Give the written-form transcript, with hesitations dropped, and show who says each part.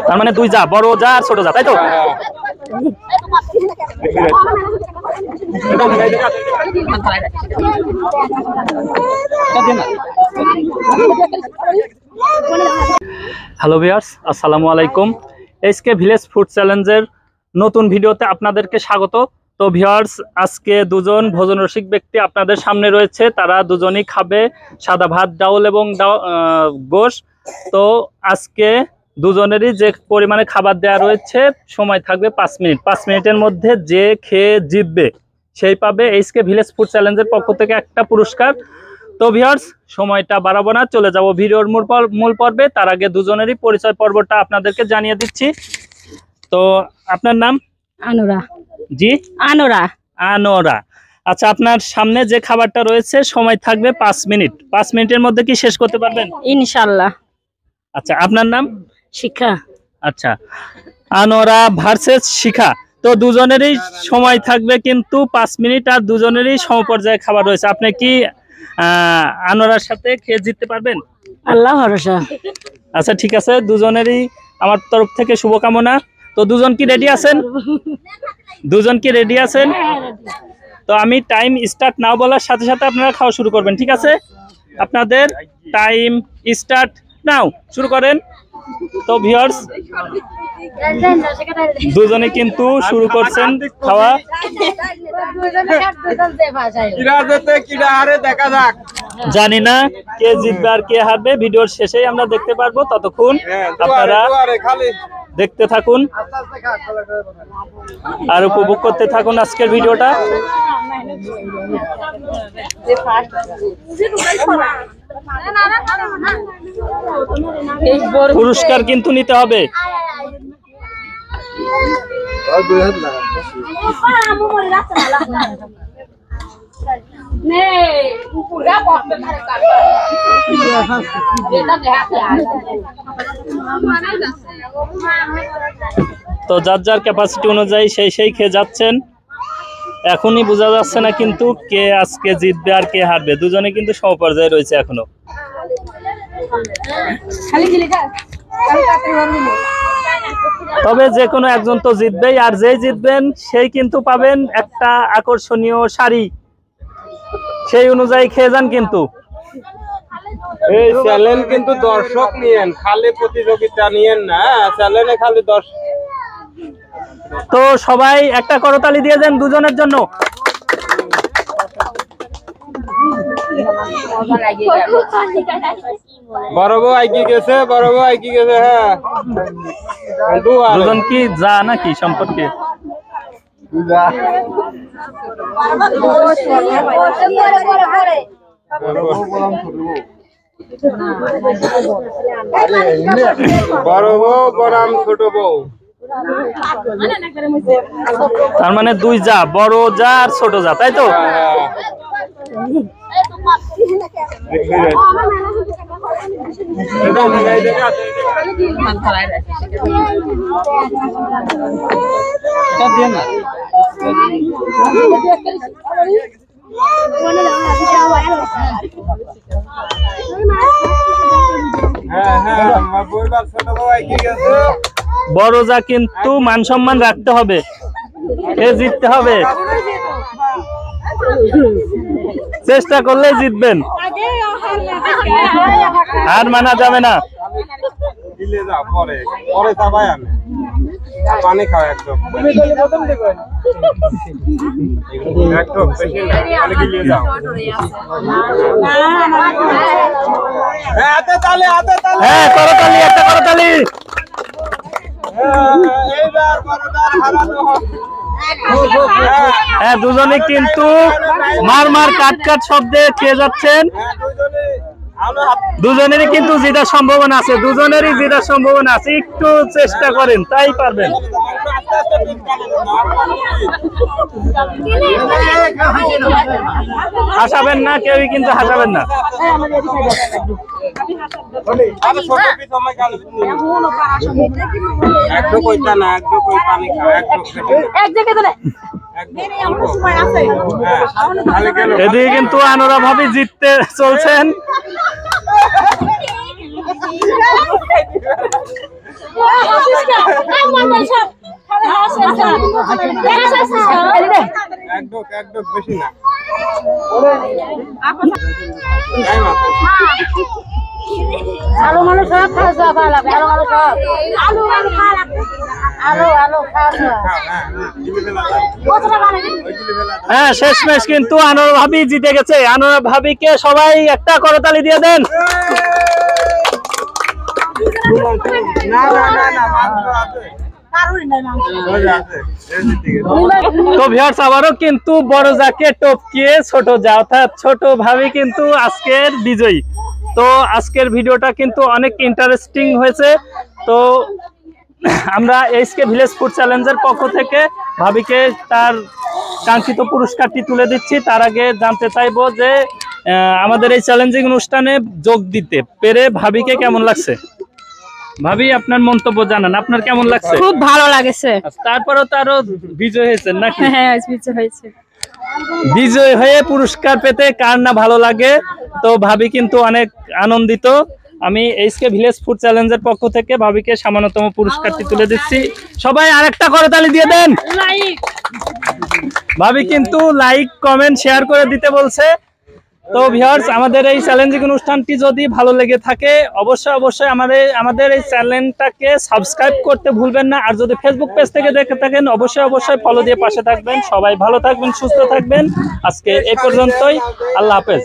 Speaker 1: তার মানে দুই যা, বড় যা আর ছোট যা, তাই তো? হ্যালো ভিউয়ার্স, আসসালামু আলাইকুম। এসকে ভিলেজ ফুড চ্যালেঞ্জের নতুন ভিডিওতে আপনাদেরকে স্বাগত। তো ভিউয়ার্স, আজকে দুজন ভোজন রসিক ব্যক্তি আপনাদের সামনে রয়েছে। তারা দুজনই খাবে সাদা ভাত, ডাউল এবং গোশ। তো আজকে দুজনেরই যে পরিমাণে খাবার দেওয়া রয়েছে, সময় থাকবে 5 মিনিট। 5 মিনিটের মধ্যে যে খেয়ে জিতবে সেই পাবে এসকে ভিলেজ ফুড চ্যালেঞ্জের পক্ষ থেকে একটা পুরস্কার। তো ভিউয়ার্স, সময়টা বাড়াবো না, চলে যাব ভিডিওর মূল পর্বে। তার আগে দুজনেরই পরিচয় পর্বটা আপনাদেরকে জানিয়ে দিচ্ছি। তো আপনার নাম?
Speaker 2: আনোরা।
Speaker 1: জি, আনোরা। আনোরা, আচ্ছা। আপনার সামনে যে খাবারটা রয়েছে, সময় থাকবে 5 মিনিট। 5 মিনিটের মধ্যে কি শেষ করতে পারবেন?
Speaker 2: ইনশাআল্লাহ।
Speaker 1: আচ্ছা, আপনার নাম?
Speaker 2: শিখা।
Speaker 1: আচ্ছা, আনোরা ভার্সেস শিখা। তো দুজনেরই সময় থাকবে কিন্তু 5 মিনিট, আর দুজনেরই সমপর্যায়ে খাবার রয়েছে। আপনি কি আনোরার সাথে খেয়ে জিততে পারবেন?
Speaker 2: আল্লাহ ভরসা।
Speaker 1: আচ্ছা, ঠিক আছে, দুজনেরই আমার তরফ থেকে শুভকামনা। তো দুজন কি রেডি আছেন? দুজন কি রেডি আছেন? তো আমি টাইম স্টার্ট নাও বলার সাথে সাথে আপনারা খাওয়া শুরু করবেন, ঠিক আছে? আপনাদের টাইম স্টার্ট নাও, শুরু করেন। তো ভিউয়ার্স, দুজনে কিন্তু শুরু করছেন খাওয়া। জানি না কে জিতবে আর কে হারবে, ভিডিওর শেষেই আমরা দেখতে পারবো। ততক্ষণ আপনারা দেখতে থাকুন আর উপভোগ করতে থাকুন আজকের ভিডিওটা। পুরস্কার কিন্তু নিতে হবে। তো যার যার ক্যাপাসিটি অনুযায়ী সেই খেয়ে যাচ্ছেন। এখনই বোঝা যাচ্ছে না কিন্তু কে আজকে জিতবে আর কে হারবে। দুজনে কিন্তু সমপর্যায়ে রয়েছে এখনো। তবে যে কোনো একজন তো জিতবেই, আর যেই জিতবেন সেই কিন্তু পাবেন একটা আকর্ষণীয় শাড়ি। সেই অনুযায়ী খেয়ে যান কিন্তু।
Speaker 3: এই চ্যালেঞ্জ কিন্তু দর্শক নিয়েন, খালি প্রতিযোগিতা নিয়েন না। চ্যালেঞ্জে খালি দর্শক।
Speaker 1: তো সবাই একটা করতালি দিয়ে দেন দুজনের জন্য।
Speaker 3: বড় বউ আইকি গেছে, বড় বউ আইকি গেছে। হ্যাঁ,
Speaker 1: দুজন কি যা নাকি সম্পর্কে?
Speaker 3: বড় বউ বনাম ছোট বউ।
Speaker 1: তার মানে দুই যা, বড় যা আর ছোট যা, তাই তো? বড় যা কিন্তু মান সম্মান রাখতে হবে, এ জিততে হবে। চেষ্টা করলে জিতবেন, আর মানা যাবে না।
Speaker 3: পানি খাও একদম।
Speaker 1: হ্যাঁ, করতালি, একটা করতালি। হ্যাঁ, দুজনে কিন্তু মার কাট শব্দে খেয়ে যাচ্ছেন। দুজনেরই কিন্তু জেতার সম্ভাবনা আছে, দুজনেরই জেতার সম্ভাবনা আছে। একটু চেষ্টা করেন, তাই পারবেন। হাসাবেন না, কেউই কিন্তু হাসাবেন না। এদিকে কিন্তু আনোরা ভাবি জিততে চলছেন।
Speaker 3: একদম বেশি না।
Speaker 2: আলু মালু সব খাওয়া দাওয়া ভালো লাগে, আলু মালু সব আলু আলু খাওয়া লাগবে, আলু আলু খাওয়া দাওয়া।
Speaker 1: হ্যাঁ, শেষমেশ কিন্তু আনোয়ার ভাবি জিতে গেছে। আনোয়ার ভাবিকে সবাই একটা করতালি দিয়ে দেন। তো ভিউয়ার্স, আবারও কিন্তু বড় যাকে টপকিয়ে ছোট যা, অর্থাৎ ছোট ভাবি কিন্তু আজকের বিজয়ী। তো আজকের ভিডিওটা কিন্তু অনেক ইন্টারেস্টিং হয়েছে। তো আমরা এসকে ভিলেজ ফুড চ্যালেঞ্জের পক্ষ থেকে ভাবিকে তার কাঙ্ক্ষিত পুরস্কারটি তুলে দিচ্ছি। তার আগে জানতে চাইবো যে আমাদের এই চ্যালেঞ্জিং অনুষ্ঠানে যোগ দিতে পেরে ভাবিকে কেমন লাগছে? ভাবি, আপনার মন্তব্য জানান, আপনার কেমন লাগছে?
Speaker 2: খুব ভালো লাগছে।
Speaker 1: তারপরেও তো আরো বিজয় হয়েছেন নাকি?
Speaker 2: হ্যাঁ, বিজয় হয়েছে।
Speaker 1: বিজয় হয়ে পুরস্কার পেতে কার না ভালো লাগে। তো ভাবি কিন্তু অনেক আনন্দিত। আমি এসকে ভিলেজ ফুড চ্যালেঞ্জের পক্ষ থেকে ভাবিকে সামান্যতম পুরস্কারটি তুলে দিচ্ছি। সবাই আরেকটা করে তালি দিয়ে দেন। ভাবি কিন্তু লাইক কমেন্ট শেয়ার করে দিতে বলছে। তো ভিউয়ার্স, আমাদের এই চ্যালেঞ্জিং অনুষ্ঠানটি যদি ভালো লেগে থাকে অবশ্যই আমাদের এই চ্যানেলটাকে সাবস্ক্রাইব করতে ভুলবেন না। আর যদি ফেসবুক পেজ থেকে দেখে থাকেন অবশ্যই ফলো দিয়ে পাশে থাকবেন। সবাই ভালো থাকবেন, সুস্থ থাকবেন। আজকে এই পর্যন্তই। আল্লাহ হাফেজ।